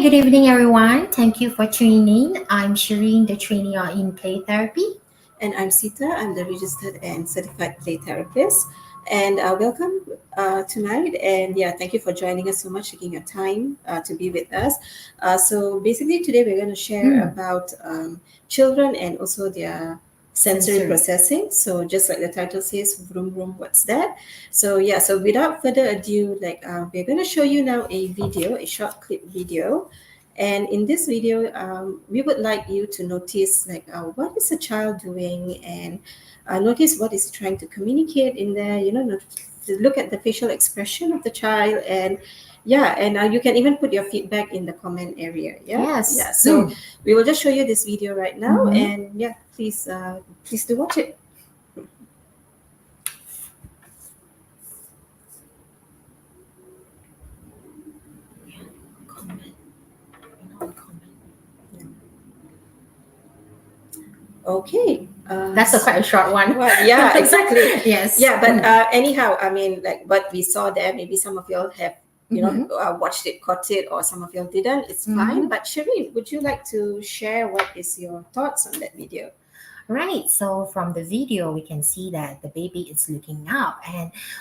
good evening, everyone. Thank you for tuning in. I'm Shireen, the trainee in play therapy. And I'm Sita, I'm the registered and certified play therapist. And welcome tonight. And yeah, thank you for joining us so much, taking your time to be with us. So basically, today we're going to share Mm, about children and also their sensory sensory. processing. So just like the title says, Vroom Vroom, what's that? So yeah, so without further ado, we're going to show you now a video, a short clip video. And in this video, we would like you to notice what is the child doing, and notice what is trying to communicate in there. To look at the facial expression of the child, and yeah, and you can even put your feedback in the comment area. Yeah, Yes. yeah. So we will just show you this video right now, Mhm. and yeah, please do watch it. Comment. Comment. Okay. That's a quite a short one. Well, yeah, exactly. Yes. Yeah, but anyhow, I mean, like what we saw there, maybe some of y'all have, Mhm. watched it, caught it, or some of y'all didn't. It's fine. Mhm. But Shireen, would you like to share what is your thoughts on that video? Right. So from the video, we can see that the baby is looking up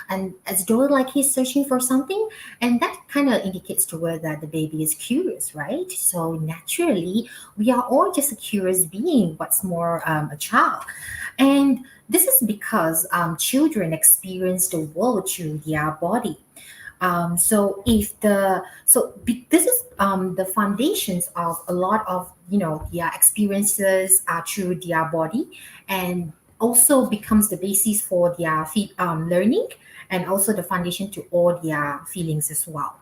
and as though like he's searching for something, and that kind of indicates toward that the baby is curious, right? So naturally, we are all just a curious being. What's more, a child, and this is because children experience the world through their body. This is the foundations of a lot of their experiences through their body, and also becomes the basis for their learning, and also the foundation to all their feelings as well.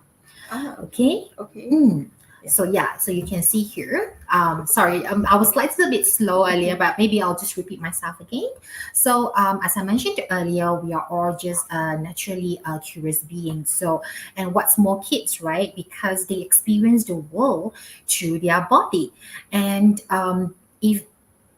Ah, Okay. okay. Mm. Yeah. So yeah, so you can see here. Sorry, I was slightly a bit slow earlier, but maybe I'll just repeat myself again. So as I mentioned earlier, we are all just naturally curious beings. So, and what's more, kids, right? Because they experience the world through their body, and if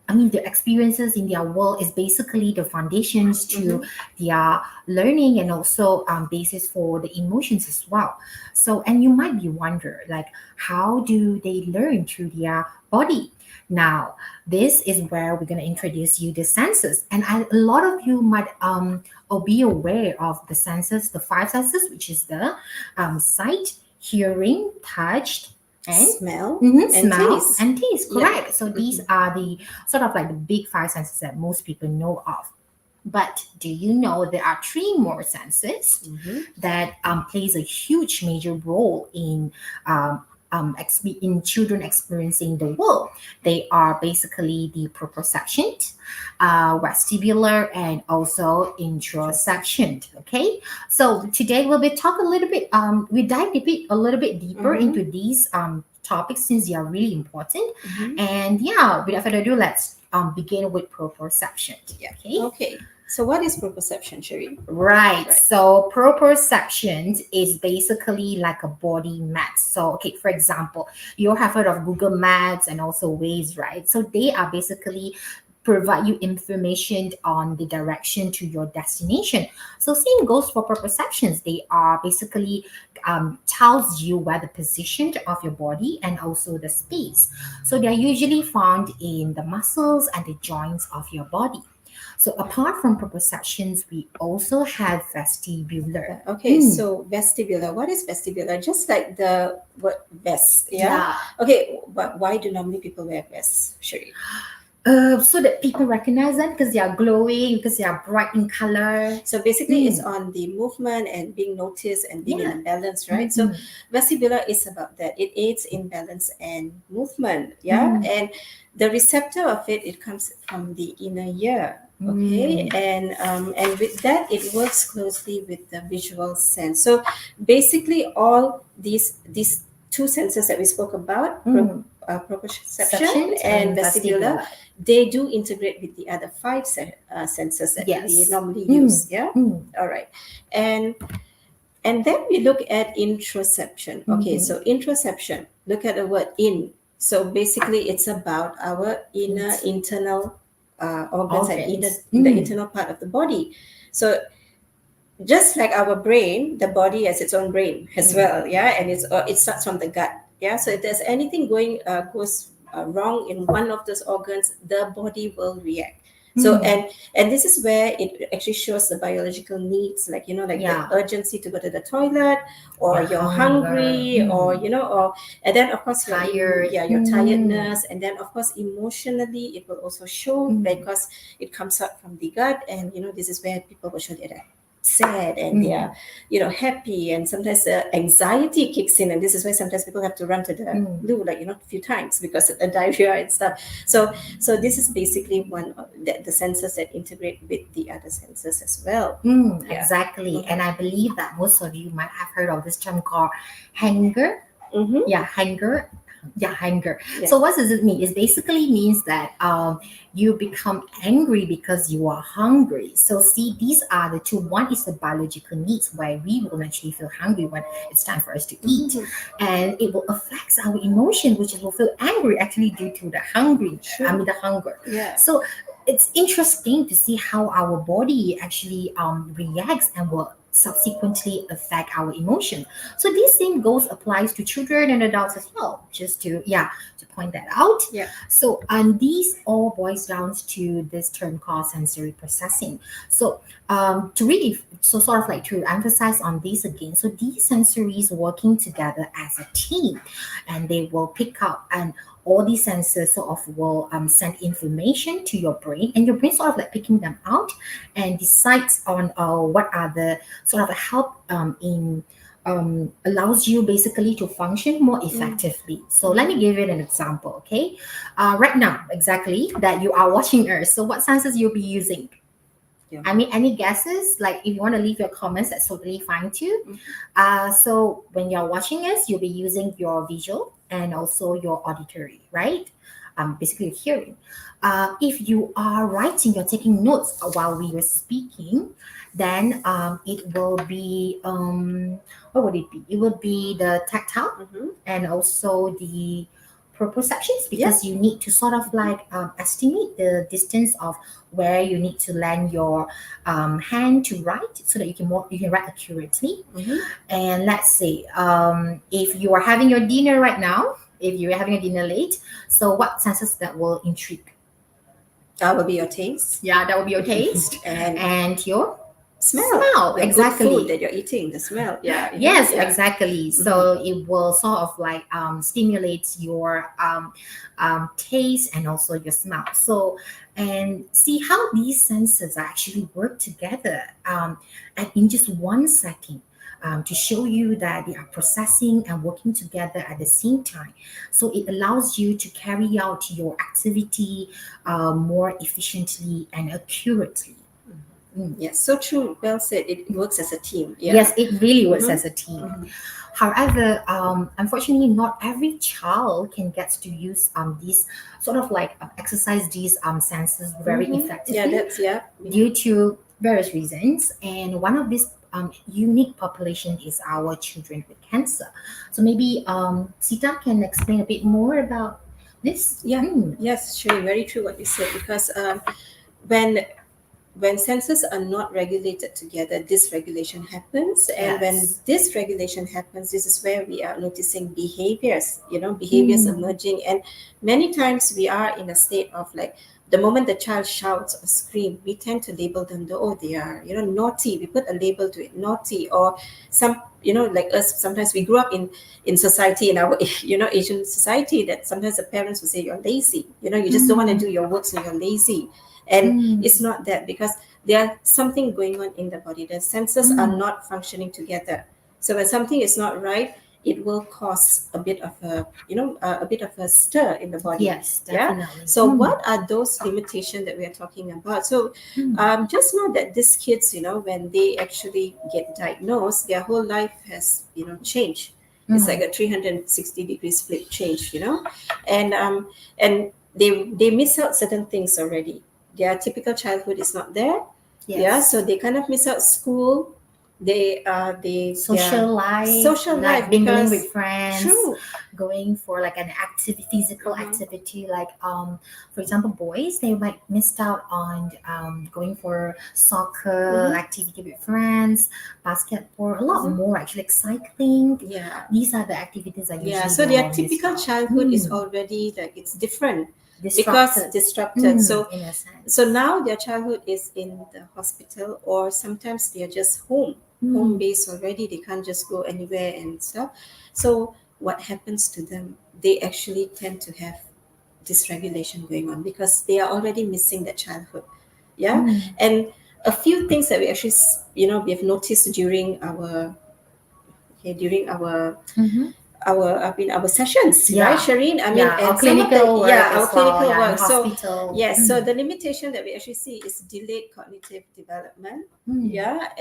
I mean, the experiences in their world is basically the foundations to Mm-hmm. their learning, and also basis for the emotions as well. So, and you might be wonder, like, how do they learn through their body? Now, this is where we're going to introduce you the senses, and a lot of you might or be aware of the senses, the five senses, which is the sight, hearing, touch, and Smell and smell taste. and taste. Yeah. Correct. So these Mm-hmm. are the sort of like the big five senses that most people know of. But do you know there are three more senses Mm-hmm. that plays a huge major role in children experiencing the world? They are basically the proprioception, vestibular, and also interoception. Okay, so today we'll be talk a little bit. We dive a little bit deeper Mm-hmm. into these topics since they are really important. Mm-hmm. And yeah, without further ado, let's begin with proprioception. Yeah. Okay. Okay. So what is proprioception, Shireen? Right. Right. So proprioception is basically like a body map. So, okay, for example, you have heard of Google Maps and also Waze, right? So they are basically provide you information on the direction to your destination. So same goes for proprioceptions. They are basically tells you where the position of your body and also the space. So they are usually found in the muscles and the joints of your body. So apart from proprioceptions, we also have vestibular. Okay, so vestibular. What is vestibular? Just like the word vest, yeah? Yeah. Okay, but why do normally people wear vests, Shireen? So that people recognize them because they are glowing, because they are bright in color. So basically, it's on the movement and being noticed and being in Yeah. a balance, right? So vestibular is about that. It aids in balance and movement, yeah? And the receptor of it, it comes from the inner ear. Okay, and with that, it works closely with the visual sense. So basically, all these two senses that we spoke about, proprioception Perceptions and and vestibular, vestibular. they do integrate with the other five senses that we Yes. normally use. Yeah. All right, and and then we look at interoception. Okay, so interoception. Look at the word in. So basically, it's about our inner internal organs and Organs. the internal part of the body. So just like our brain, the body has its own brain as well. Yeah, and it starts from the gut. Yeah, so if there's anything going goes wrong in one of those organs, the body will react. So Mm. and this is where it actually shows the biological needs, like like the Yeah. urgency to go to the toilet, or Your you're hunger. hungry, or Mm. or and then of course Tired. yeah, your Mm. tiredness, and then of course emotionally it will also show, Mm. because it comes out from the gut, and this is where people will show that they're sad, and they Mm. are happy, and sometimes the anxiety kicks in, and this is why sometimes people have to run to the Mm. loo, like a few times, because of the diarrhea and stuff. So this is basically one of the senses that integrate with the other senses as well. Mm, Yeah. exactly. And I believe that most of you might have heard of this term called hanger. Mm-hmm. Yeah, hanger. Yeah, hanger. Yeah. So what does it mean? It basically means that you become angry because you are hungry. So see, these are the two. One is the biological needs, where we will naturally feel hungry when it's time for us to eat, Mm-hmm. and it will affect our emotion, which is will feel angry actually due to the hungry. I Sure. mean the hunger. Yeah. So it's interesting to see how our body actually reacts and will subsequently affect our emotion. So this same goes applies to children and adults as well. Just to point that out. Yeah. So and these all boils down to this term called sensory processing. So to really sort of like to emphasize on this again. So these sensories working together as a team, and they will pick up and all these sensors sort of will send information to your brain, and your brain sort of like picking them out and decides on what are the sort of help in allows you basically to function more Mm. effectively. So let me give you an example, okay? Right now, exactly that you are watching us. So what senses you'll be using? Yeah. I mean, any guesses? Like, if you want to leave your comments, that's totally fine too. Mhm. So when you're watching us, you'll be using your visual and also your auditory, right? Basically hearing. If you are writing, you're taking notes while we were speaking, then it will be what would it be? It would be the tactile Mm-hmm. and also the proprioceptions, Yeah. because you need to sort of like estimate the distance of where you need to land your hand to write so that you can write accurately. Mm-hmm. And let's say if you are having your dinner right now, if you're having a dinner late, so what senses that will intrigue? That will be your taste. Yeah, that will be your taste And and your smell, smell. the good food Exactly. that you're eating, the smell. Yeah. Yes, Yeah. exactly. Mm-hmm. So it will sort of like stimulate your taste and also your smell. So and see how these senses actually work together and in just one setting. To show you that they are processing and working together at the same time. So it allows you to carry out your activity more efficiently and accurately. Mm. Yes, so true. Well said. It works as a team. Yeah. Yes, it really works Mm-hmm. as a team. Mm-hmm. However, unfortunately, not every child can get to use these sort of like exercise these senses very Mm-hmm. Yeah, effectively that's yeah. due to various reasons. And one of these unique population is our children with cancer. So maybe Sita can explain a bit more about this. Yeah. Mm. Yes, sure. Very true what you said, because when when senses are not regulated together, dysregulation happens. And when Yes. dysregulation happens, this is where we are noticing behaviors, behaviors Mm. emerging. And many times we are in a state of like, the moment the child shouts or screams, we tend to label them, oh, they are, naughty. We put a label to it, naughty. Or some, like us, sometimes we grew up in society, in our, Asian society, that sometimes the parents will say, you're lazy. You just don't want to Mm. do your work, so you're lazy. And Mm. it's not that, because there's something going on in the body. The senses are Mm. not functioning together. So when something is not right, it will cause a bit of a bit of a stir in the body. Yes, Yeah. definitely. So Mm. what are those limitations that we are talking about? So Mm. just know that these kids, when they actually get diagnosed, their whole life has changed. It's like Mm. a 360 degrees flip change, and they miss out certain things already. Their typical childhood is not there. Yeah, Yes. so they kind of miss out school, their social life, social life like mingling with because friends, true. going for like an activity, physical Mm-hmm. activity, like for example, boys they might missed out on going for soccer Mm-hmm. activity with friends, basketball, a lot Mm-hmm. more actually, like cycling. Yeah. These are the activities that Yeah, usually so they their will miss typical out. childhood is already like it's different because Disrupted, disrupted. So in a so sense. now their childhood is in the hospital, or sometimes they're just home Mm. based already. They can't just go anywhere and stuff. So what happens to them? They actually tend to have dysregulation going on because they are already missing that childhood. Yeah. Mm. And a few things that we actually we have noticed during our okay, during Mm-hmm. our sessions, right, Yeah, Shireen? I mean, yeah, our and some of the clinical work our as well. clinical Yeah, in work. So hospital. yes, so Mm. the limitation that we actually see is delayed cognitive development. Mm. Yeah,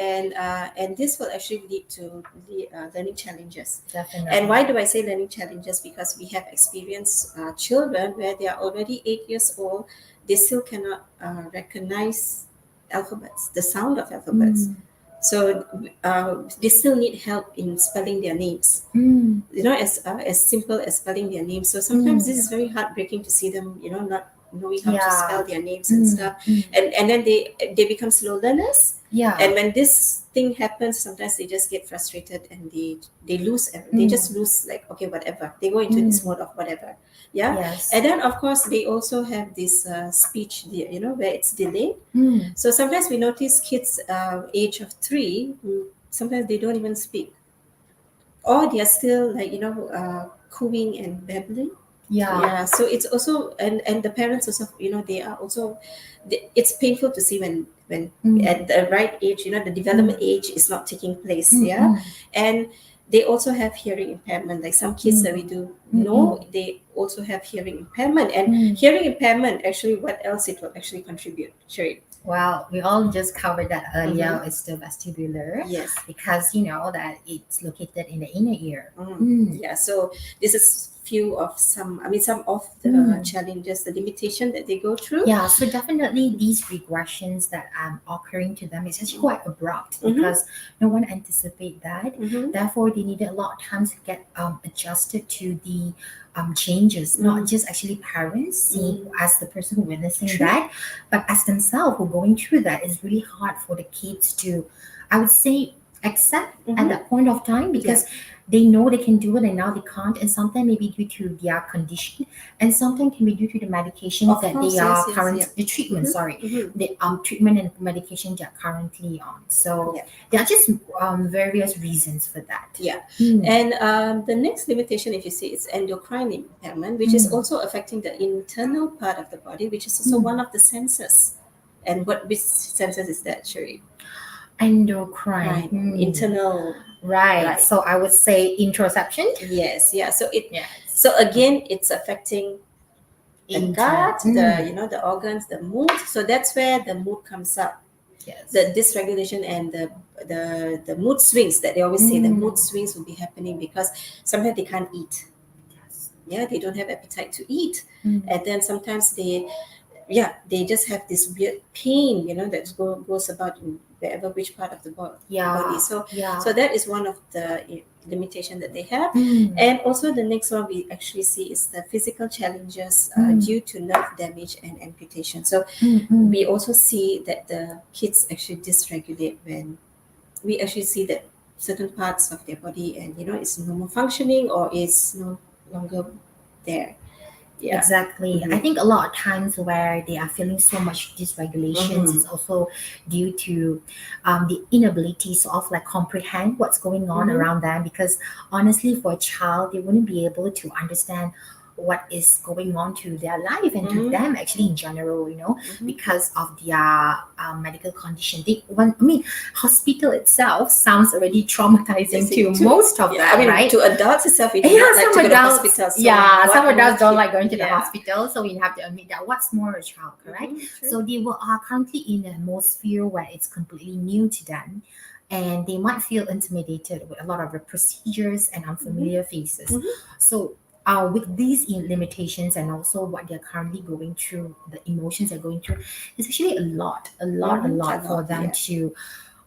and this will actually lead to the learning challenges. And Definitely. why do I say learning challenges? Because we have experienced children where they are already 8 years old, they still cannot recognize alphabets, the sound of alphabets. Mm. So they still need help in spelling their names, Mm. as simple as spelling their names. So sometimes Mm. this is very heartbreaking to see them, not knowing how to Yeah. spell their names and Mm. stuff. Mm. And then they become slow learners. Yeah. And when this thing happens, sometimes they just get frustrated and they lose they Mm. just lose, like, okay, whatever, they go into this Mm. mode of whatever. Yeah. Yes. And then of course they also have this speech, where it's delayed. Mm. So sometimes we notice kids age of 3 who sometimes they don't even speak, or they are still, like, cooing and babbling. Yeah. Yeah, so it's also, and the parents also, they are also, it's painful to see when Mm. at the right age, the Mm. development age is not taking place. Mm. Yeah. Mm. And they also have hearing impairment, like some kids that we Mm. do Mm. know, Mm. they also have hearing impairment. And Mm. hearing impairment, actually, what else it will actually contribute, Sherry? Well, we all just covered that earlier. Mm-hmm. It's the vestibular, Yes. because you know that it's located in the inner ear. Mm. Mm. Yeah, so this is few of some of the Mm. challenges, the limitation that they go through. Yeah, so definitely these regressions that occurring to them is actually quite abrupt, Mm-hmm. because no one anticipate that. Mm-hmm. Therefore, they needed a lot of time to get adjusted to the changes. Not Mm. just actually parents seeing Mm. as the person who witnessing True. that, but as themselves who going through that. It's really hard for the kids to, I would say, accept at Mm-hmm. that point of time, Yeah. because they know they can do it and now they can't, and sometimes maybe due to their condition, and sometimes can be due to the medications Of that they course, yes, are yes, current yeah. the treatment, sorry, Mm-hmm. Mm-hmm. the treatment and medication they are currently on. So Yeah. there are just various reasons for that. Yeah. Mm. And the next limitation, if you see, is endocrine impairment, which is Mm. also affecting the internal part of the body, which is also Mm. one of the senses. And which senses is that, Sherry? Endocrine. Right. Mm. Internal. Right. Right. So I would say interoception. Yes. Yeah. Yes. So again, it's affecting the Inter. gut, Mm. the organs, the mood. So that's where the mood comes up. Yes. The dysregulation and the mood swings that they always say, the Mm. mood swings will be happening because sometimes they can't eat. Yes. Yeah, they don't have appetite to eat. Mm. And then sometimes they just have this weird pain, that goes about in wherever, which part of the body. Yeah. So Yeah. that is one of the limitation that they have. Mm. And also the next one we actually see is the physical challenges Mm. due to nerve damage and amputation. So Mm. Mm. we also see that the kids actually dysregulate when we actually see that certain parts of their body, and is no more functioning or is no longer there. Yeah. Exactly. I Mm-hmm. think a lot of times where they are feeling so much dysregulations is Mm-hmm. also due to the inability to sort of like comprehend what's going on Mm-hmm. around them. Because honestly, for a child, they wouldn't be able to understand what is going on to their life and to Mm-hmm. them actually in general, Mm-hmm. because of their medical condition. I mean, hospital itself sounds already traumatizing Yes, to to most of yeah, I them, mean, right? to adults itself, we do Yeah, not like some to go to adults, hospital. So yeah, what some more adults don't kid? like going to the Yeah. hospital, so we have to admit that. What's more, a child, correct? Mm-hmm. True. So they are currently in an atmosphere where it's completely new to them, and they might feel intimidated with a lot of the procedures and Mm-hmm. unfamiliar faces. Mm-hmm. So with these limitations and also what they're currently going through, the emotions they're going through, it's actually a lot Mm-hmm. A for lot. them Yeah. to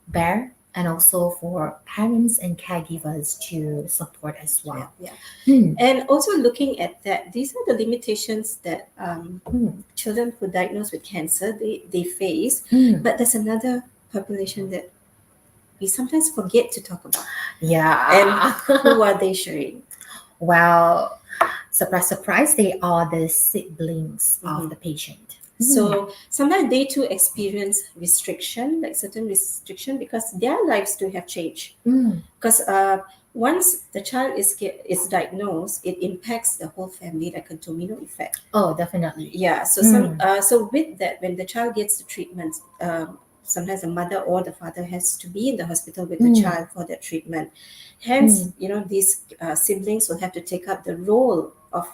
bear. and also for parents and caregivers to support as Yeah, well. yeah. Mm, And also looking at that, these are the limitations that mm, children who diagnosed with cancer they face. mm. But there's another population that we sometimes forget to talk about. And Yeah. who are they, Shireen? Well, surprise, surprise, they are the siblings of Mhm. the patient. Mm, So sometimes they too experience restriction, like certain restriction, because their lives too have changed. mm. Because once the child is diagnosed, it impacts the whole family like a domino effect. Oh, definitely. Yeah. So Mm, so with that, when the child gets the treatment, sometimes the mother or the father has to be in the hospital with the mm, child for that treatment. Hence, mm. these siblings will have to take up the role of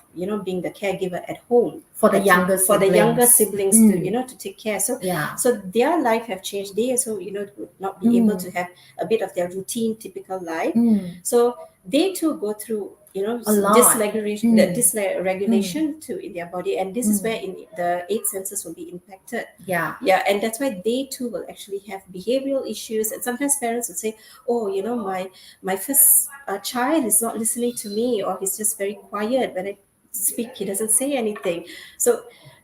being the caregiver at home, For the like to younger for the younger siblings. siblings to Mm, to take care. So yeah. their life have changed. They also would not be able Mm, to have a bit of their routine typical life. mm. So they too go through A lot. dysregulation, Mm, mm, dysregulation too in their body, and this is where mm. in the eight senses will be impacted. Yeah. Yeah, and that's why they too will actually have behavioral issues. And sometimes parents would say, "Oh, my first child is not listening to me, or he's just very quiet when I speak. He doesn't say anything." So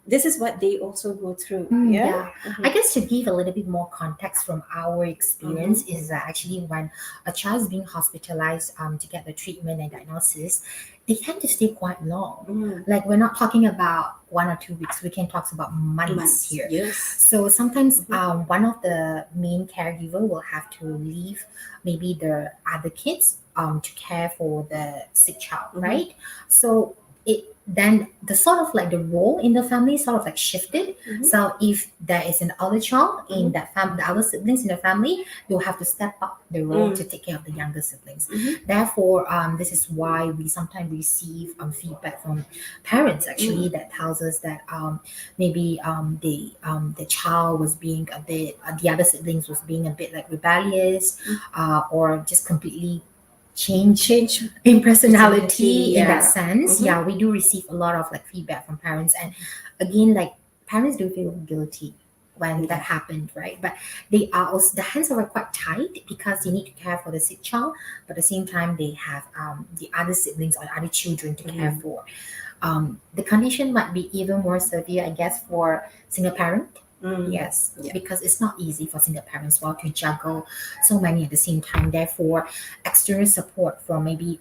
this is what they also go through. Mm, Yeah. yeah, I Mm-hmm. guess to give a little bit more context from our Mm-hmm. experience is that actually when a child is being hospitalized to get the treatment and diagnosis, they tend to stay quite long. Mm. Like we're not talking about 1 or 2 weeks, we can talk about months Months. here. Yes. So sometimes Mm-hmm. one of the main caregiver will have to leave maybe the other kids to care for the sick child, Mm-hmm. right? So it then the sort of like the role in the family sort of like shifted. Mm-hmm. So if there is an other child in Mm-hmm. that family, the other siblings in the family, they'll have to step up the role to Mm. take care of the younger siblings. Mm-hmm. Therefore, this is why we sometimes receive feedback from parents actually Mm. that tells us that maybe the child was being a bit, the other siblings was being a bit like rebellious, Mm. or just completely change Change in personality. personality in that Yeah. sense. Mm-hmm. Yeah, we do receive a lot of like feedback from parents, and again, like parents do feel guilty when that Yeah. happened, right? But they are also, the hands are quite tight because they need to care for the sick child, but at the same time they have the other siblings or other children to care Mm. for. The condition might be even more severe, I guess, for single parent. Mm. Yes, Yeah. because it's not easy for single parents well to juggle so many at the same time. Therefore, external support from maybe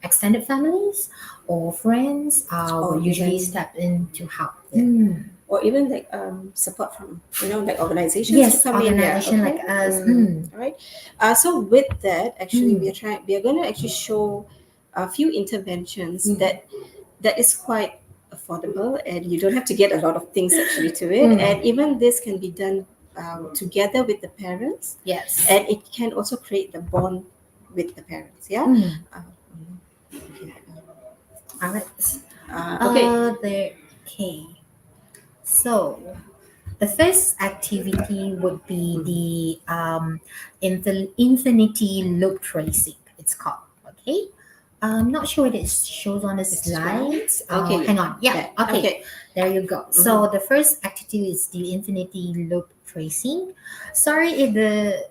extended families or friends Or will usually even step in to help. yeah. Mm. Or even like support from like organizations to Yes, come in. Yeah. organization like Okay. us. Mm. Mm. All right. So with that, actually, Mm. we are going to actually show a few interventions Mm. that is quite affordable, and you don't have to get a lot of things actually to it, Mm. and even this can be done together with the parents, Yes. and it can also create the bond with the parents. Yeah. Mm. Uh, okay. All right. Okay. There. Okay. So the first activity would be Mhm. the infinity loop tracing. It's called. Okay. I'm not sure whether it shows on the slides. Okay. Yeah. Hang on. Yeah. Yeah. Okay. Okay. There you go. Mhm. So the first activity is the infinity loop tracing. Sorry if the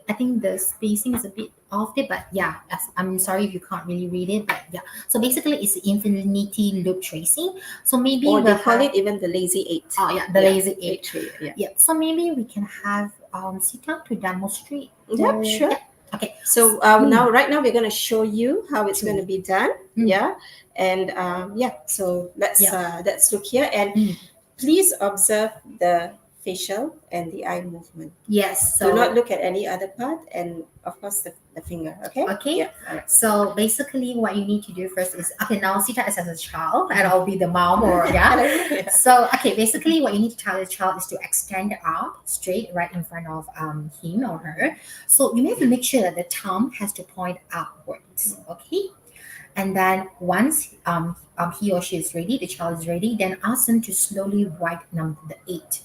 I think the spacing is a bit off there, but yeah, I'm sorry if you can't really read it, but yeah. So basically, it's the infinity loop tracing. So maybe Or they we'll call have it even the lazy eight. oh yeah, the Yeah. lazy eight. Eight tree. Yeah. Yeah. So maybe we can have Sita to demonstrate Yep. the Sure. yeah. Okay. So now, right now, we're going to show you how it's going to True. be done. Mm. Yeah. And yeah. So Yeah. let's look here, and Mm. please observe the facial and the eye movement. Yes. Do not So look at any other part, and of course the finger. Okay. okay. Yeah. All right. So basically, what you need to do first is okay. Now Sita is as a child, and I'll be the mom, or yeah. Hello. Yeah. So okay, basically, what you need to tell the child is to extend the arm straight right in front of him or her. So you have to make sure that the thumb has to point upwards. Okay, and then once he or she is ready, the child is ready, then ask them to slowly write number the eight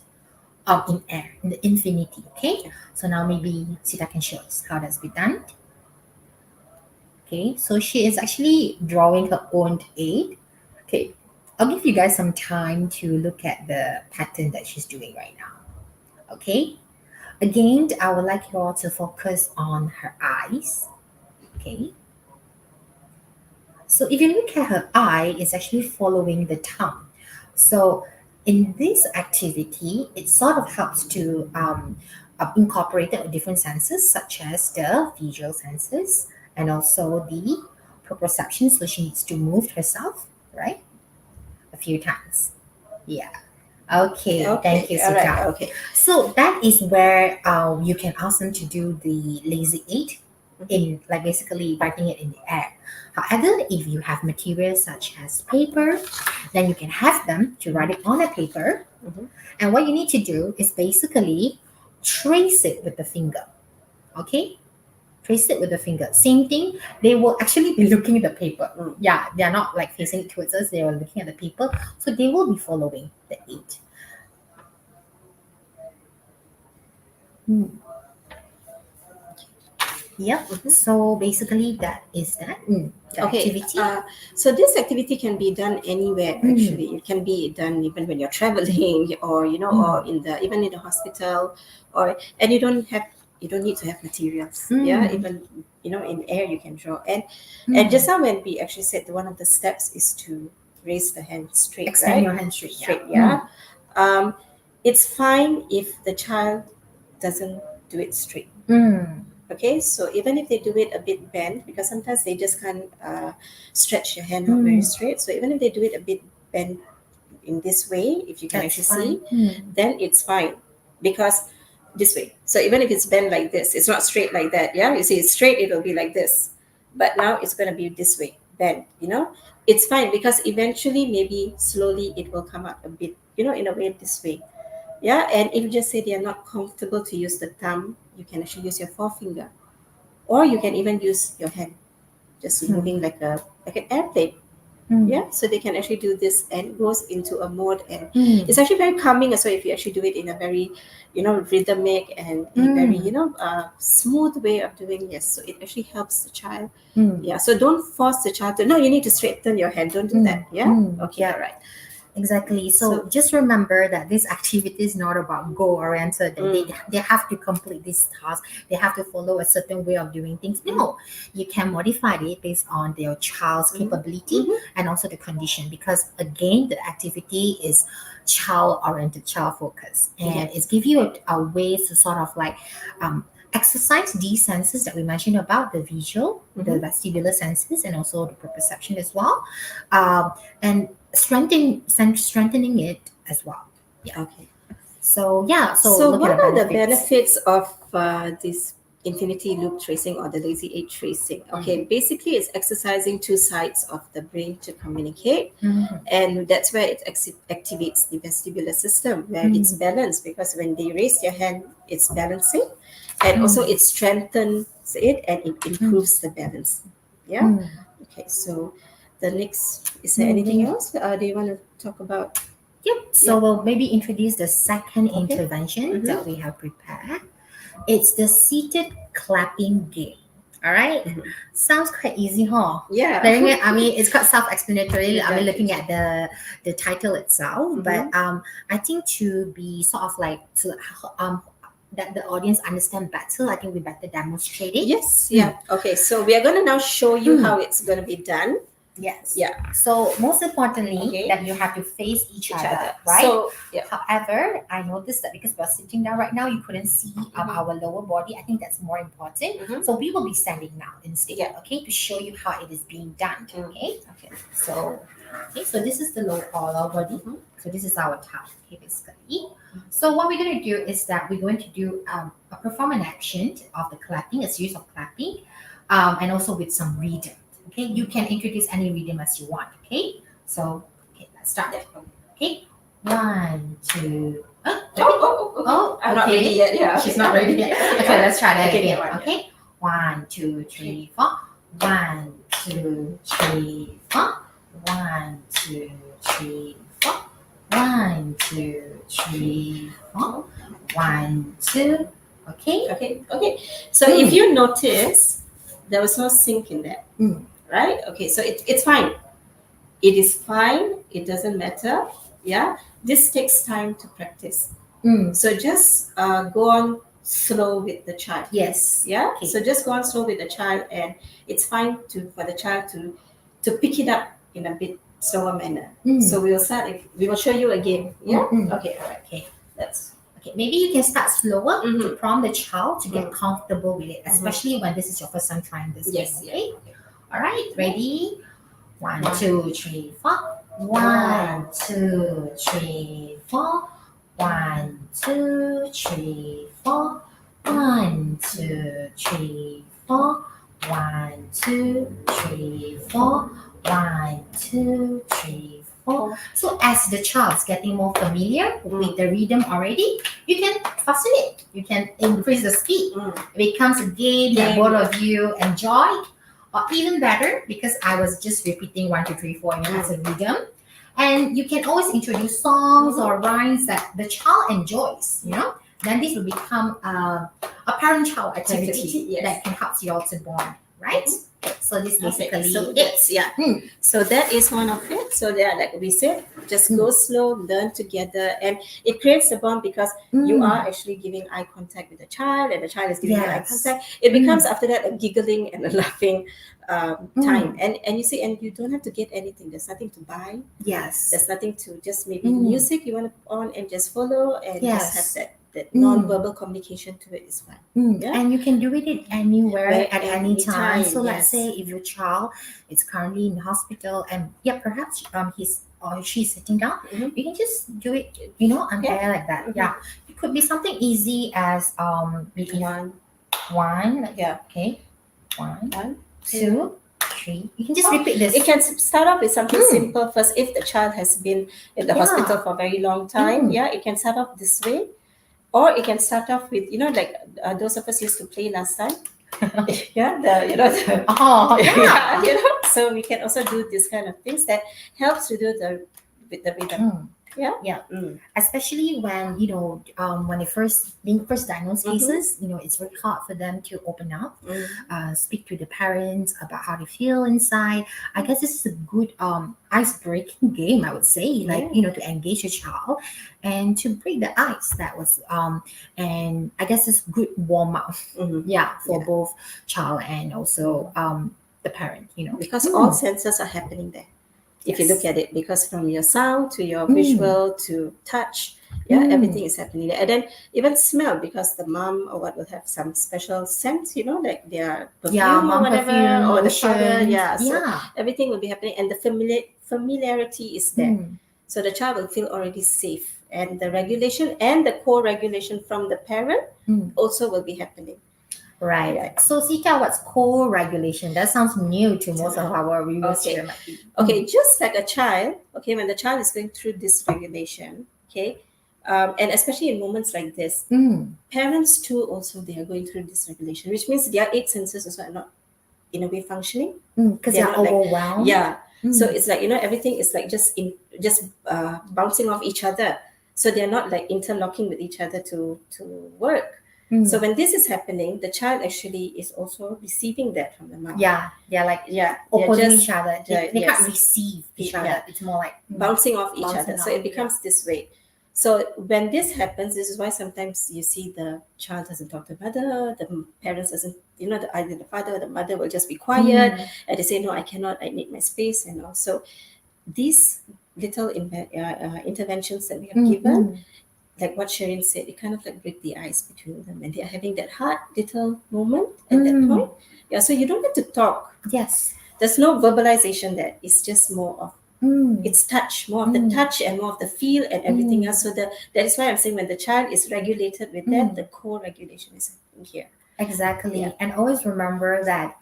in air in the infinity. Okay, Okay. so now maybe Sita can show us how that's be done. Okay, so she is actually drawing her own eight. Okay, I'll give you guys some time to look at the pattern that she's doing right now. Okay, Again, I would like you all to focus on her eyes. Okay. So if you look at her eye, it's actually following the tongue. So in this activity, it sort of helps to incorporate the different senses, such as the visual senses and also the proprioception. So she needs to move herself, right, a few times. Yeah. Okay, thank you, Okay, all right, Sika. okay. So that is where you can ask them to do the lazy eight in like basically writing it in the air. However, if you have materials such as paper, then you can have them to write it on a paper. Mhm. And what you need to do is basically trace it with the finger. Okay? Trace it with the finger. Same thing, they will actually be looking at the paper. Yeah, they're not like facing it towards us, they are looking at the paper. So they will be following the eight. Yep. So basically, that is that. The Okay, activity. so this activity can be done anywhere. Actually, it can be done even when you're traveling, or or in the even in the hospital, or and you don't need to have materials. Yeah, even in air you can draw. And just now when we actually said one of the steps is to raise the hand straight, Extend right? your hand straight. Straight, Yeah. yeah. Um, it's fine if the child doesn't do it straight. Okay, so even if they do it a bit bent, because sometimes they just can't stretch your hand out very straight. So even if they do it a bit bent in this way, if you can That's actually fine. see, then it's fine because this way. So even if it's bent like this, it's not straight like that. Yeah, you see, it's straight, it'll be like this, but now it's going to be this way, bent. It's fine because eventually, maybe slowly, it will come out a bit. In a way, this way. Yeah, and if you just say they are not comfortable to use the thumb, you can actually use your forefinger, or you can even use your hand, just moving like an airplane. Yeah, so they can actually do this and goes into a mode, and it's actually very calming as well if you actually do it in a very, rhythmic and a very, smooth way of doing. Yes, so it actually helps the child. Yeah, so don't force the child to. No, you need to straighten your hand. Don't do that. Yeah. Okay. Yeah. All right. Exactly. So So just remember that this activity is not about goal oriented. They have to complete this task. They have to follow a certain way of doing things. No, you can modify it based on their child's capability and also the condition. Because again, the activity is child oriented, child focused, and it's give you a way to sort of like exercise these senses that we mentioned about the visual, the vestibular senses, and also the perception as well. And strengthening it as well. Yeah. okay. So yeah. So So look what at the are the benefits. benefits of this infinity loop tracing or the lazy eight tracing? Okay, basically it's exercising two sides of the brain to communicate, and that's where it activates the vestibular system, where it's balanced, because when they raise your hand, it's balancing, and also it strengthens it and it improves the balance. Yeah. Okay, so the next, is there anything Moving. else? Do you want to talk about? Yep. So Yeah. we'll maybe introduce the second Okay. intervention that we have prepared. It's the seated clapping game. All right. Sounds quite easy, huh? Yeah. I mean, it's quite self-explanatory. I mean, looking at the title itself, but I think to be sort of like to that the audience understand better, I think we better demonstrate it. Yes, yeah. Okay, so we are going to now show you how it's going to be done. Yes. Yeah. So most importantly, Okay. that you have to face each other, Other. right? So, yeah. However, I noticed that because we're sitting down right now, you couldn't see our lower body. I think that's more important. So we will be standing now instead, Yeah. okay, to show you how it is being done. Okay. Okay. So, so this is the lower body. So this is our top, okay, basically. So what we're going to do is that we're going to do perform an action of the clapping, a series of clapping, and also with some rhythm. Okay, you can introduce any rhythm as you want. Okay, so okay, let's start. Okay, one, two. I'm not ready yet. Yeah. She's not ready yet. Okay, let's try that Okay, again. yeah, one. Okay, one, two, three, four. One, two, three, four. One, two, three, four. One, two, three, four. One, two. Okay. Okay. So if you notice, there was no sync in that. Right? Okay, so it's fine. It is fine. It doesn't matter. Yeah. This takes time to practice. So just go on slow with the child. Yes. Yeah. Okay. So just go on slow with the child, and it's fine for the child to pick it up in a bit slower manner. So we will start. We will show you again. Yeah. Okay. All right. Okay. That's Okay, maybe you can start slower to Mhm. prompt the child to get Mhm. comfortable with it, especially when this is your first time trying this yes. game. Yeah. Okay. Okay. All right. Ready? One, One. 2, 3, 4. 1, 2, 3, 4. 1, 2, 3, 4. 1, 2, 3, 4. 1, 2, 3, 4. 1, 2, 3, 4. So as the child's getting more familiar with the rhythm already, you can fasten it. You can increase the speed. It becomes a game that both of you enjoy. Or even better, because I was just repeating 1, 2, 3, 4 as a rhythm. And you can always introduce songs or rhymes that the child enjoys, Then this will become a parent-child activity Yes. that can help you all to bond, right? So this basically So it. that's So that is one of it. So yeah, like we said, just go slow, learn together, and it creates a bond because you are actually giving eye contact with the child, and the child is giving you eye Yes. contact. It becomes after that a giggling and a laughing time, and you see, and you don't have to get anything. There's nothing to buy. Yes. There's nothing to just maybe music you want to put on and just follow and just have Yes. that non-verbal communication to it is fine. Yeah. And you can do it anywhere Where- at any time. anytime, So let's yes. say if your child is currently in the hospital and perhaps he's or she's sitting down, you can just do it, on air like that. Yeah. It could be something easy as maybe one. Yeah. Okay. One, One, 2, 3. You can just repeat this. It can start off with something simple first. If the child has been in the hospital for a very long time, it can start off this way. Or it can start off with, like those of us used to play last time. So we can also do this kind of things that helps to do with the rhythm. Yeah. Especially when when they being first diagnosed cases, it's very hard for them to open up, speak to the parents about how they feel inside. I guess this is a good ice breaking game, I would say, to engage a child and to break the ice. That was and I guess it's good warm up, for both child and also the parent, because all senses are happening there. If you look at it, because from your sound to your visual to touch, everything is happening there. And then even smell, because the mom or what will have some special scent, like their perfume or whatever, perfume, or the lotion. father, so everything will be happening, and the familiarity is there. So the child will feel already safe, and the regulation and the co-regulation from the parent also will be happening. Right. So, Sika, what's co-regulation? That sounds new to most of our viewers here. Okay, just like a child, when the child is going through this regulation, and especially in moments like this, parents too also, they are going through this regulation, which means their 8 senses also are not in a way functioning. Because they're overwhelmed. So it's like, everything is like just bouncing off each other. So they're not like interlocking with each other to work. So when this is happening, the child actually is also receiving that from the mom. They're like opposing each other. They can't receive each other. It's more like bouncing off each other. So it becomes this way. So when this happens, this is why sometimes you see the child doesn't talk to the mother, the parents doesn't, either the father or the mother will just be quiet, and they say, no, I cannot, I need my space. And also these little interventions that we have given, like what Sherin said, it kind of like break the ice between them, and they are having that hard little moment at that point. So you don't have to talk. Yes. There's no verbalization there. It's just more of it's touch, more of the touch and more of the feel and everything else. So that is why I'm saying when the child is regulated with that, the co-regulation is happening here. Exactly. And always remember that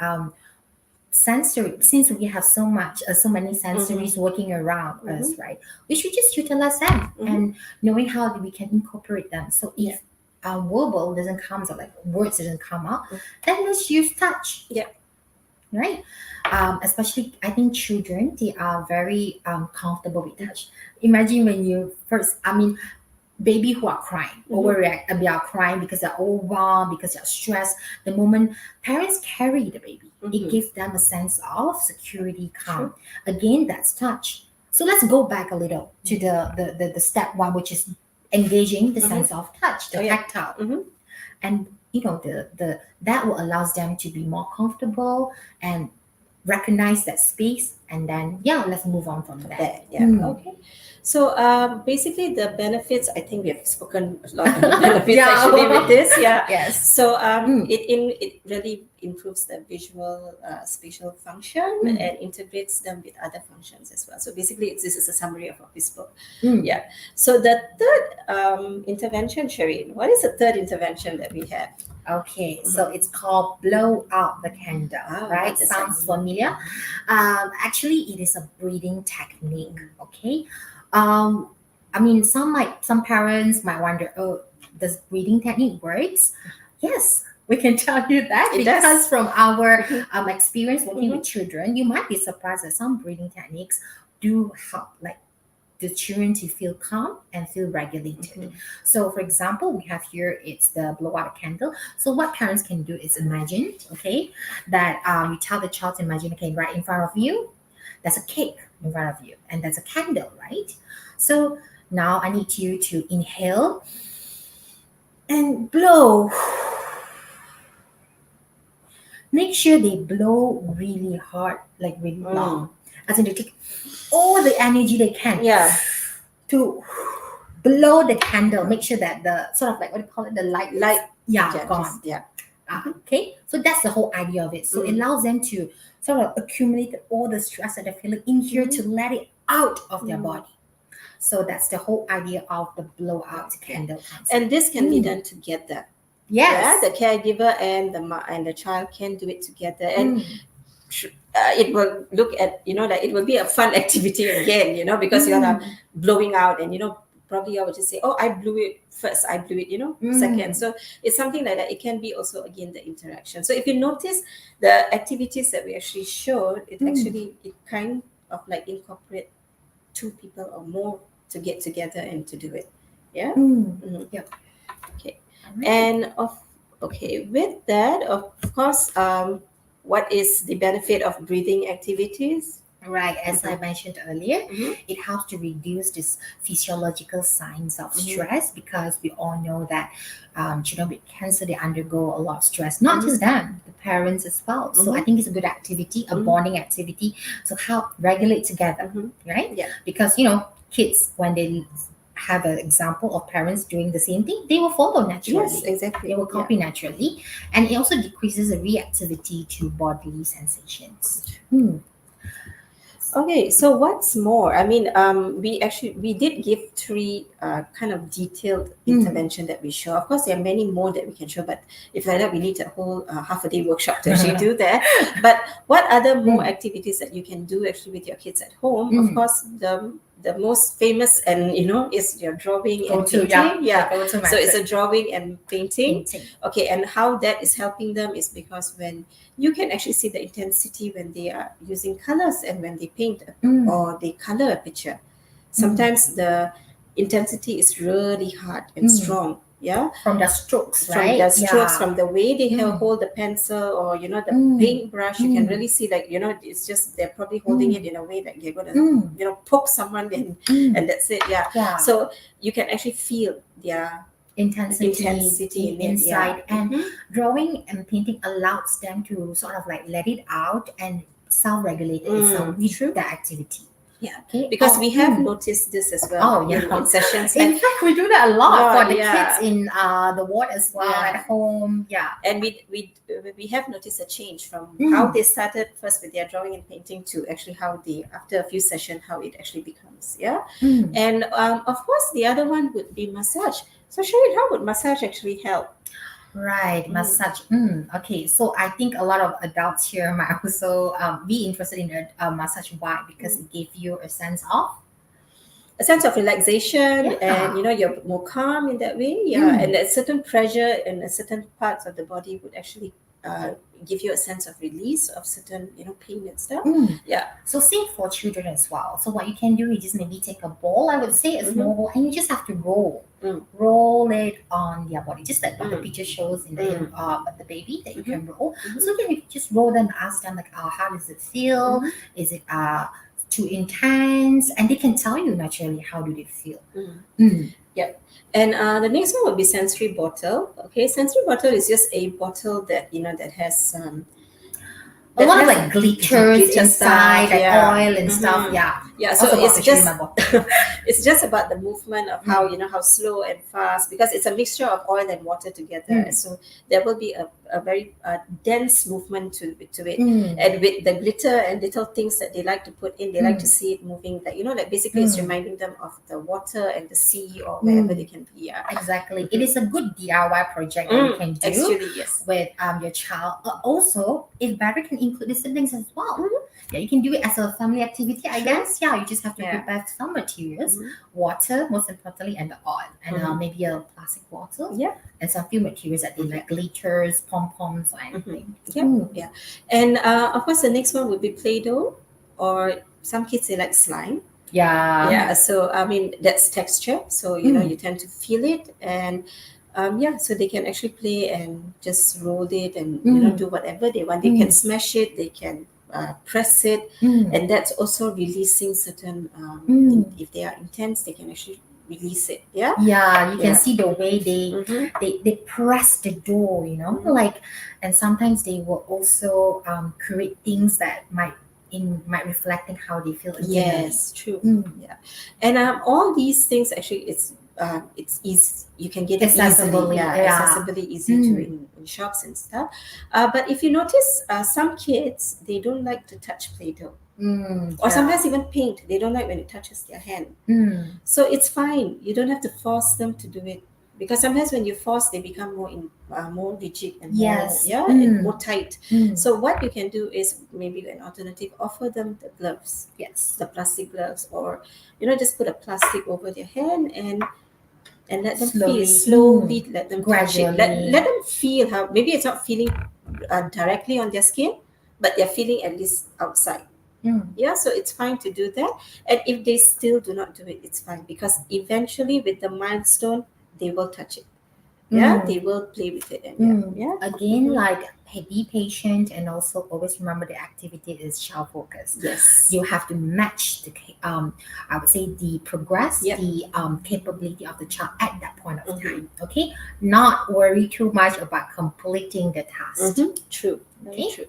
sensory, since we have so many sensories working around us, right, we should just utilize them and knowing how we can incorporate them. So if verbal doesn't come out, like words doesn't come out, then let's use touch. Right. Especially I think children, they are very comfortable with touch. Imagine when you first, baby who are crying, overreact, they are crying because they're overwhelmed, because they're stressed. The moment parents carry the baby, it gives them a sense of security, calm. Again, that's touch. So let's go back a little to the step one, which is engaging the sense of touch, the tactile. and the that will allows them to be more comfortable and recognize that space, and then yeah, let's move on from there. There, yeah. Okay. So basically, the benefits. I think we have spoken a lot on the benefits Yeah. actually with this. Yeah. Yes. So it really improves the visual spatial function and integrates them with other functions as well. So basically, this is a summary of what we spoke. Yeah. So the third intervention, Shireen. What is the third intervention that we have? Okay, so it's called blow out the candle, right? what does that Sounds mean? familiar. Actually, it is a breathing technique. Okay, um, I mean, some parents might wonder, oh, does breathing technique works? Yes, we can tell you that It because does. from our experience working with children, you might be surprised that some breathing techniques do help, like the children to feel calm and feel regulated. So, for example, we have here it's the blow out candle. So, what parents can do is imagine, okay, that you tell the child to imagine, okay, right in front of you, there's a cake in front of you, and there's a candle, right? So now I need you to inhale and blow. Make sure they blow really hard, like really long. As in, they take all the energy they can. Yeah. To blow the candle, make sure that the sort of like what do you call it, the light, Yeah. gone. Yeah. Okay, so that's the whole idea of it. So it allows them to sort of accumulate all the stress that they're feeling in here to let it out of their body. So that's the whole idea of the blowout candle concept. And this can be done together. Yes. Yeah, the caregiver and the child can do it together, and it will look at like it will be a fun activity again, because you're blowing out, and probably I would just say, oh, I blew it first, I blew it, second. So it's something like that. It can be also again the interaction. So if you notice the activities that we actually showed, it kind of like incorporate two people or more to get together and to do it. Yeah. Yep. Okay. And with that, of course, what is the benefit of breathing activities? Right, as I mentioned earlier, it helps to reduce this physiological signs of stress, because we all know that children with cancer, they undergo a lot of stress, not just them, the parents as well. So I think it's a good activity, a bonding activity to help regulate together, right? Yeah. Because kids, when they have an example of parents doing the same thing, they will follow naturally. Yes, exactly. They will copy naturally, and it also decreases the reactivity to bodily sensations. Okay, so what's more? I mean, we did give three kind of detailed intervention that we show. Of course, there are many more that we can show, but if like that, we need a whole half a day workshop to actually do that. But what other more activities that you can do actually with your kids at home? Of course, the most famous and is your drawing and painting. Yeah. So it's a drawing and painting. Okay, and how that is helping them is because when you can actually see the intensity when they are using colors and when they paint or they color a picture. Sometimes the intensity is really hard and strong. Yeah, from the strokes, from right? the strokes, from the way they hold the pencil or the paintbrush, you can really see it's just they're probably holding it in a way that they're gonna poke someone and that's it. Yeah. So you can actually feel their intensity inside, and drawing and painting allows them to sort of like let it out and self-regulate itself with the activity. Yeah, okay. Because we have noticed this as well. In sessions. In fact, we do that a lot for the kids in the ward as well, at home. Yeah, and we have noticed a change from how they started first with their drawing and painting to actually how they, after a few sessions, how it actually becomes. Yeah, and of course the other one would be massage. So Shereen, how would massage actually help? Right, massage. Okay, so I think a lot of adults here might also be interested in a massage. Why? Because it gives you a sense of relaxation, and you're more calm in that way. And a certain pressure in a certain parts of the body would actually give you a sense of release of certain pain and stuff. So same for children as well. So what you can do is just maybe take a ball, I would say a small ball, and you just have to roll it on their body, just like what the picture shows in the baby that you can roll. So you can just roll them, ask them like, how does it feel? Is it too intense, and they can tell you naturally how do they feel. Mm. Mm. Yep. And the next one would be sensory bottle. Okay, sensory bottle is just a bottle that that has A lot of like glitters glitter inside, stuff. like Yeah. oil and stuff. Mm-hmm. Yeah. Yeah. So Also about it's to show you just my bottle. it's just about the movement of how Mm. how slow and fast, because it's a mixture of oil and water together. Mm. So there will be a very dense movement to it, Mm. and with the glitter and little things that they like to put in, they like to Mm. see it moving. Like like basically it's Mm. reminding them of the water and the sea or wherever they Mm. can be. Yeah. Exactly. It is a good DIY project that you Mm, can do actually, yes. with your child. Also, if better can include the siblings as well. Mhm. Yeah, you can do it as a family activity, I Sure. guess. Yeah, you just have to Yeah. prepare some materials, Mhm. water, most importantly, and the oil, and Mhm. maybe a plastic bottle, Yeah. and some few materials that they like glitters, pom poms, or anything. Yeah. Mm. Yeah. And of course, the next one would be Play-Doh, or some kids they like slime. Yeah. Yeah. So I mean that's texture. So Mm. you tend to feel it, and yeah. So they can actually play and just roll it, and Mm. do whatever they want. They can smash it. They can press it, Mm. and that's also releasing certain. Mm. If they are intense, they can actually release it. Yeah. Yeah, you can Yeah. see the way they Mm-hmm. they press the door, like, and sometimes they will also create things that might reflecting how they feel internally. Yes, true. Mm. Yeah, and all these things actually it's easy. You can get it easily. Accessibly, Yeah, yeah. accessibly easy to Mm. in shops and stuff. But if you notice, some kids they don't like to touch Play-Doh, Mm, or yeah. sometimes even paint. They don't like when it touches their hand. Mm. So it's fine. You don't have to force them to do it, because sometimes when you force, they become more rigid and Yes. and more tight. Mm. So what you can do is maybe an alternative: offer them the gloves, Yes. the plastic gloves, or just put a plastic over their hand, and let them feel Slowly. slowly. Let them touch it. Gradually. Let them feel how, maybe it's not feeling directly on their skin, but they're feeling at least outside. Mm. Yeah, so it's fine to do that. And if they still do not do it, it's fine, because eventually with the milestone they will touch it. Yeah, Mm. they will play with it, and Mm. yeah. Again, Mhm. like, be patient, and also always remember the activity is child focused. Yes. You have to match I would say the progress, Yep. the capability of the child at that point of Mhm. time. Okay, not worry too much about completing the task. True. Very Okay. true.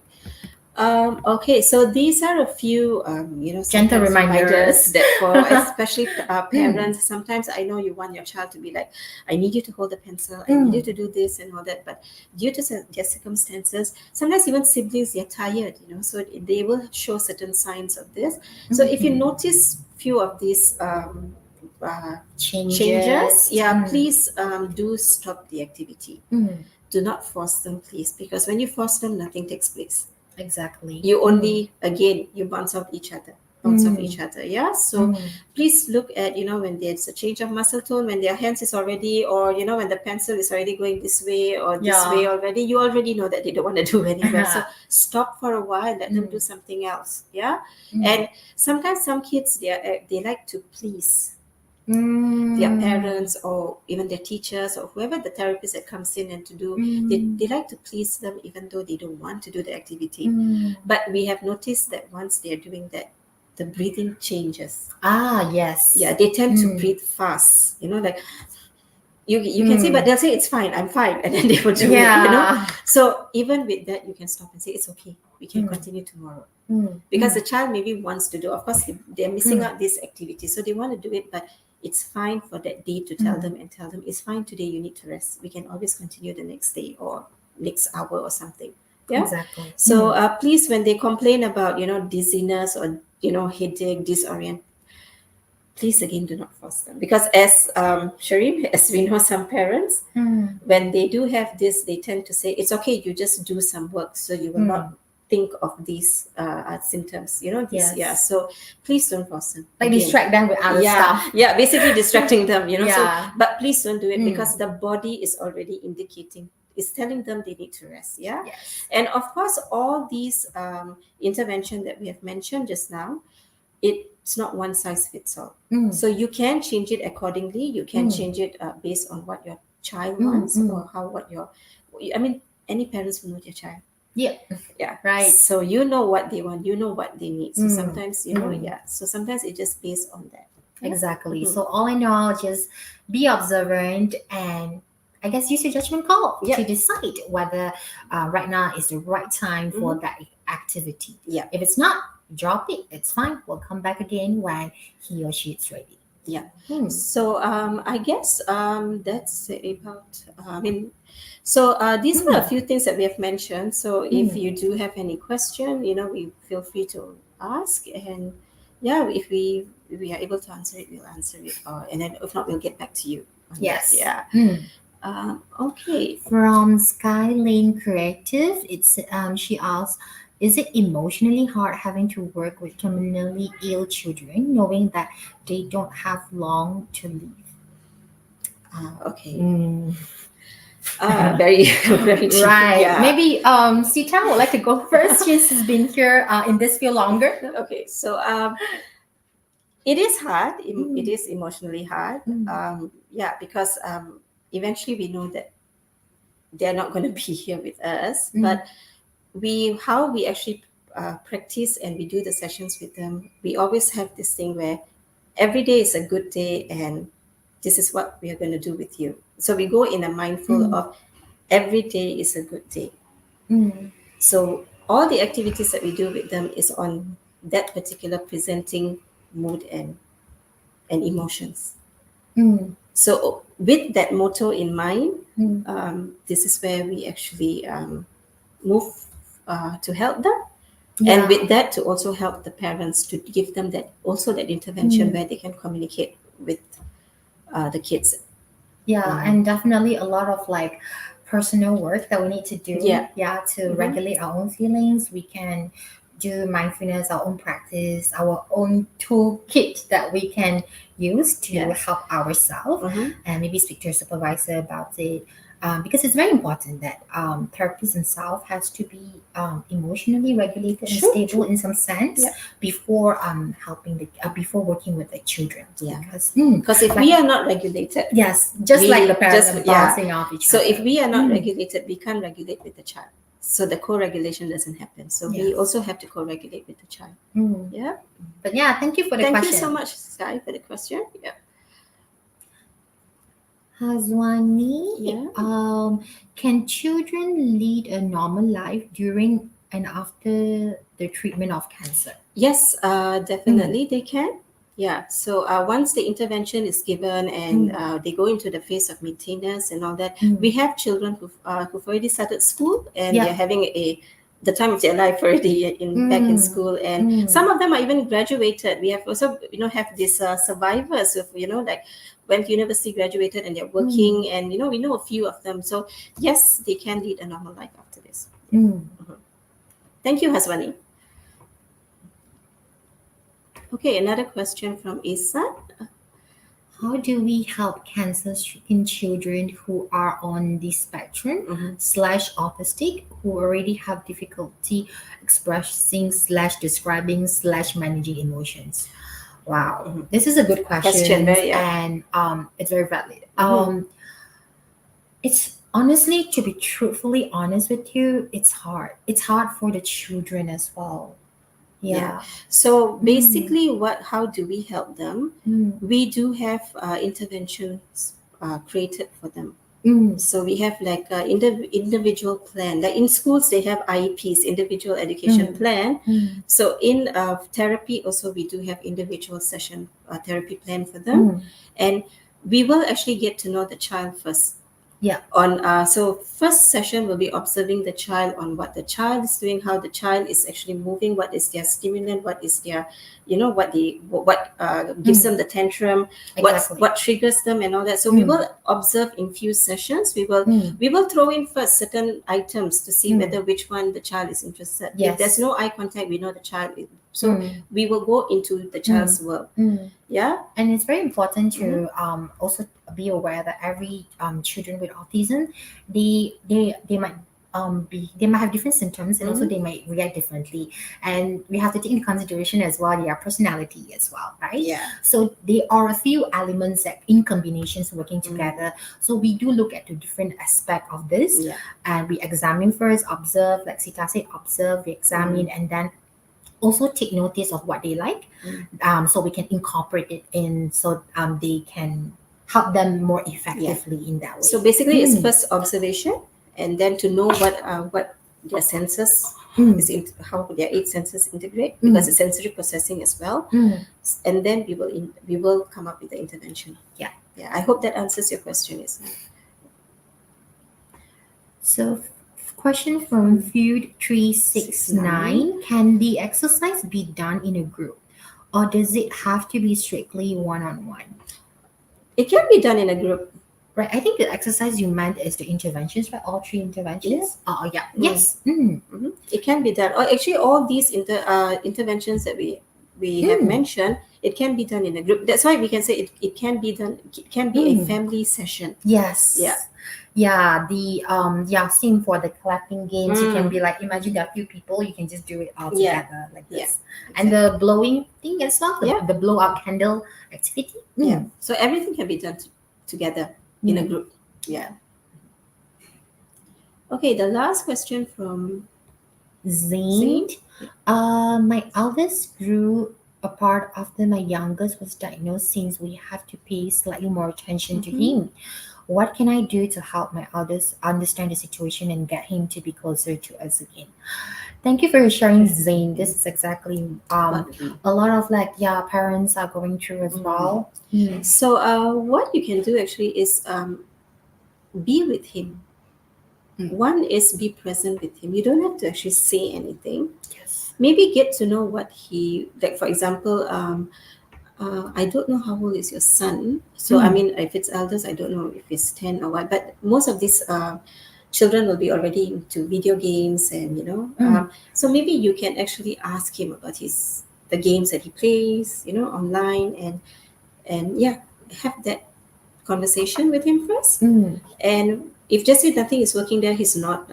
Okay, so these are a few, Gentle sometimes reminders. that for especially Mm. parents. Sometimes I know you want your child to be like, I need you to hold the pencil, I need you to do this and all that. But due to their circumstances, sometimes even siblings they're tired, so they will show certain signs of this. So if you Mhm. notice few of these Changes. changes, yeah, Mm. please do stop the activity. Mm. Do not force them, please, because when you force them, nothing takes place. Exactly. You only, again, you bounce off each other. Yeah, so Mm. please look at, when there's a change of muscle tone, when their hands is already, or when the pencil is already going this way or this Yeah. way already, you already know that they don't want to do anywhere. So stop for a while, let them do Mm. something else. Yeah. Mm. And sometimes some kids they like to please Mm. their parents, or even their teachers, or whoever the therapist that comes in and to do, they like to please them even though they don't want to do the activity. Mm. But we have noticed that once they're doing that, the breathing changes. Ah, yes. Yeah, they tend to Mm. breathe fast, like you can say, but they'll say it's fine, I'm fine, and then they will do it. Yeah. So even with that, you can stop and say it's okay, we can Mm. continue tomorrow. Mm. Because the child maybe wants to do, of course they're missing Mm. out this activity, so they want to do it, but it's fine for that day to tell them, and tell them it's fine today, you need to rest, we can always continue the next day or next hour or something. Yeah. Exactly. So please, when they complain about dizziness or headache, disorient, please again do not force them, because as Sharim, as we know, some parents, Mm. when they do have this, they tend to say it's okay, you just do some work, so you will not think of these symptoms, this. Yes. Yeah, so please don't force them. Like Again, distract them with other yeah, stuff. yeah, basically distracting them, so, Yeah. but please don't do it, because the body is already indicating, it's telling them they need to rest. Yeah. Yes. And of course, all these intervention that we have mentioned just now, it's not one size fits all. Mm. So you can change it accordingly. You can change it based on what your child wants, or how what your, I mean, any parents will know their child. Yeah. Yeah. Right. So you know what they want, you know what they need. So Mm. sometimes, Mm. yeah. So sometimes it's just based on that. Yeah. Exactly. Mhm. So all in all, just be observant and I guess use your judgment call to Yep. decide whether right now is the right time for Mhm. that activity. Yeah. If it's not, drop it. It's fine. We'll come back again when he or she is ready. Yeah. Hmm. So I guess that's about. I mean, so these are a Hmm. few things that we have mentioned. So if Hmm. you do have any question, we feel free to ask, and yeah, if we are able to answer it, we'll answer it, and then if not, we'll get back to you on that. Yes. Yeah. Hmm. Okay. From Skylane Creative, it's she asks, is it emotionally hard having to work with terminally ill children, knowing that they don't have long to live? Okay. Mm. Very very deep. Right. Yeah. Maybe Sita would like to go first since she's been here in this field longer. Okay. So it is hard. It Mm. is emotionally hard. Mm. Yeah, because eventually we know that they're not going to be here with us. Mm. But how we actually practice and we do the sessions with them, we always have this thing where every day is a good day, and this is what we are going to do with you. So we go in a mindful Mm. of every day is a good day. Mm. So all the activities that we do with them is on that particular presenting mood and emotions. Mm. So with that motto in mind, Mm. this is where we actually move to help them, and Yeah. with that to also help the parents to give them that intervention Mm. where they can communicate with the kids. Yeah, Mhm. and definitely a lot of like personal work that we need to do. Yeah. Yeah, to Mhm. regulate our own feelings. We can do mindfulness, our own practice, our own toolkit that we can use to Yes. help ourselves Mhm. and maybe speak to your supervisor about it. Because it's very important that therapists themselves has to be emotionally regulated and True. stable True. in some sense Yeah. before helping the before working with the children. Yeah. Because Because if like we are not regulated, yes, just like the we parent just, yeah. bouncing off each So if other. we are not regulated, we can't regulate with the child. So the co-regulation doesn't happen. So we Yes. also have to co-regulate with the child. Mm. Yeah. But yeah, thank you for the Thank you question. so much, Sky, for the question. Yeah. Hazwani, Yeah. can children lead a normal life during and after the treatment of cancer? Yes, definitely they can. Yeah. So once the intervention is given and they go into the phase of maintenance and all that, we have children who've already started school, and they're Yeah. having the time of their life already back in school, and some of them are even graduated. We have also have these survivors who like went to university, graduated, and they're working, and we know a few of them. So yes, they can lead a normal life after this. Mm. Thank you, Haswani. Okay, another question from Isa. How do we help cancer-stricken children who are on the spectrum slash autistic who already have difficulty expressing slash describing slash managing emotions? Wow, this is a good question, Very, yeah. and it's very valid. Mhm. It's honestly, to be truthfully honest with you, it's hard. It's hard for the children as well. Yeah. So basically, how do we help them? Mm. We do have interventions created for them. Mm. So we have like individual plan. Like in schools, they have IEPs, individual education plan. So in therapy, also we do have individual session therapy plan for them, and we will actually get to know the child first. Yeah. On so first session will be observing the child on what the child is doing, how the child is actually moving, what is their stimulant, what is their what gives them the tantrum, Exactly. what triggers them and all that. So we will observe in few sessions. We will throw in first certain items to see whether which one the child is interested. Yes. If there's no eye contact, we know the child is, so we will go into the child's world. Yeah. And it's very important to also be aware that every children with autism, they might they might have different symptoms, and also Mhm. they might react differently, and we have to take into consideration as well their personality as well, right? Yeah. So there are a few elements that in combinations working Mm. together. So we do look at the different aspect of this, Yeah. and we examine first, observe, like Sita said, observe, we examine, and then also take notice of what they like, Mm. so we can incorporate it in, so they can help them more Yeah. effectively in that So way. basically, it's Mm, first observation, and then to know what their senses mm, is how their eight senses integrate, because mm, it's sensory processing as well, mm. and then we will come up with the intervention. Yeah. Yeah, I hope that answers your question. Is So, question from Feud three six six nine. nine: Can the exercise be done in a group, or does it have to be strictly one on one? It can be done in a group. Right. I think the exercise you meant is the interventions, right? All three Yeah. interventions. Oh, yeah. Mm. Yes. Mm, Hmm. It can be done. Or actually, all these interventions that we have mm, mentioned, it can be done in a group. That's why we can say it can be done. It can be a mm. family session. Yeah. Yes. Yeah, yeah, same for the clapping games. You can Mm. be like, imagine there are a few people, you can just do it all Yeah. together like Yeah. this. And Exactly. the blowing thing as well, Yeah. the blow out candle activity. Yeah. Mm, So everything can be done together in a mm. group. Yeah. Okay. The last question from Zane, Zane. Yeah. my eldest grew apart after my youngest was diagnosed, since we have to pay slightly more attention to Mm-hmm. him. What can I do to help my eldest understand the situation and get him to be closer to us again? Thank you for sharing, Zane. This is exactly What we. a lot of, like, yeah, parents are going through as Mm. well. Mm. So what you can do actually is be with him. Mm. One is be present with him. You don't have to actually say anything. Yes. Maybe get to know what he like. For example, I don't know how old is your son. So I Mm. mean, if it's eldest, I don't know if it's 10 or what. But most of these children will be already into video games, and Mm. so maybe you can actually ask him about the games that he plays, online, and yeah, have that conversation with him first. Mm. And if just say nothing is working there, he's not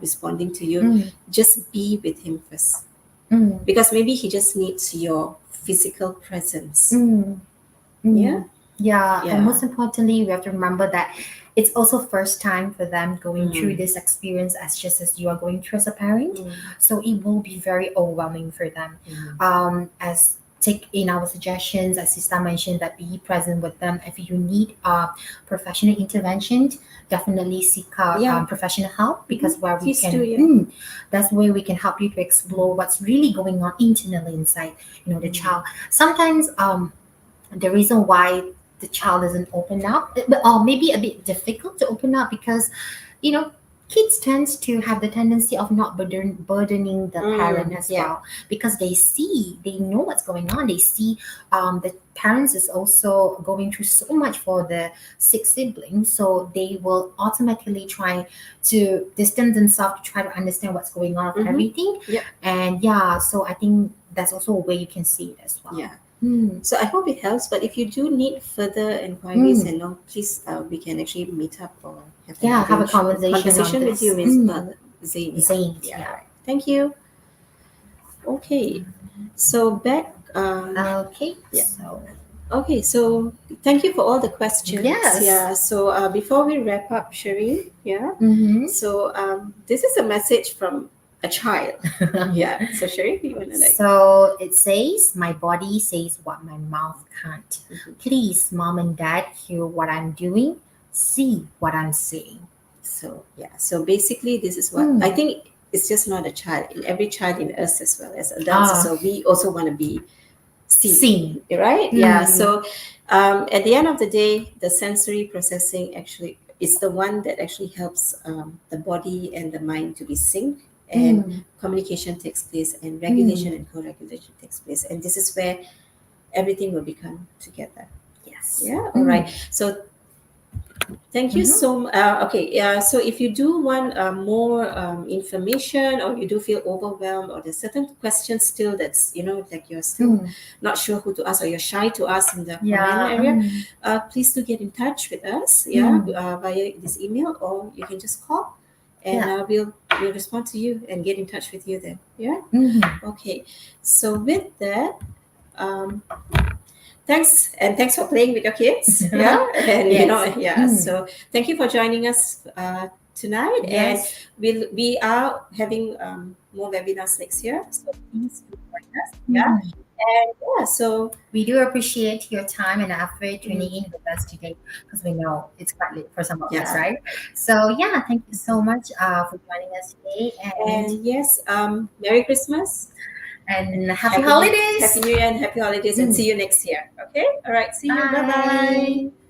responding to you, Mm. just be with him first, Mm. because maybe he just needs your physical presence. Mm. Yeah. Mm. Yeah, and Yeah. most importantly, we have to remember that it's also first time for them going through Mm. this experience, as just as you are going through as a parent. Mm. So it will be very overwhelming for them. Mm. As take in our suggestions, as Sista mentioned, that be present with them. If you need professional intervention, definitely seek out Yeah. professional help, Mm-hmm. because where we Please do. can, Yeah. that's where we can help you to explore what's really going on internally inside, the Mm. child. Sometimes the reason why the child doesn't open up, or maybe a bit difficult to open up, because you know kids tends to have the tendency of not burdening the parent Mm. as Yeah. well, because they know what's going on. They see the parents is also going through so much for the six siblings, so they will automatically try to distance themselves to try to understand what's going on of Mm-hmm. everything. Yep. And yeah, so I think that's also a way you can see it as well. Yeah. Mm. So I hope it helps. But if you do need further inquiries Mm. and all, please, we can actually meet up or have an Yeah, have a conversation on conversation with you, this. Miss Mm. Zane. Yeah. Zane, Yeah. yeah. Right. Thank you. Okay. So back. Okay, Yeah. so Okay. So thank you for all the questions. yes. Yeah. So before we wrap up, Shireen. Yeah. Mm-hmm. So this is a message from a child. Yeah. So Shireen, you wanna like? So it says, my body says what my mouth can't. Mhm. Please, mom and dad, hear what I'm doing, see what I'm saying. So yeah, so basically this is what I Mm. think. It's just not a child, in every child in us as well as adults. Ah, So we also want to be seen, seen. right? Yeah. Mm. So at the end of the day, the sensory processing actually is the one that actually helps the body and the mind to be synced, and Mm. communication takes place, and Mm. regulation and co-regulation takes place, and this is where everything will become together. Yes. Yeah. All right. Mm. So thank you Mm-hmm. so much. Okay, yeah. So if you do want more information, or you do feel overwhelmed, or there's certain questions still that's like you're still Mm. not sure who to ask, or you're shy to ask in the comment Yeah. area, please do get in touch with us. Yeah, Mm. via this email, or you can just call, and Yeah. we'll respond to you and get in touch with you then. Yeah. Mhm. Okay. So with that, um, thanks for playing with your kids. Yeah, and Yes. yeah. Mm. So thank you for joining us tonight, and Yes. we are having more webinars next year. So please do join us. Yeah, Mhm. and yeah. So We do appreciate your time and effort mhm, tuning in with us today because we know it's quite late for some of us, yeah. right? So, yeah, thank you so much for joining us today And yes, Merry Christmas, and happy Happy holidays. New Year, and Happy Holidays, and Mm. see you next year. Okay. All right. See you. Bye Bye. bye.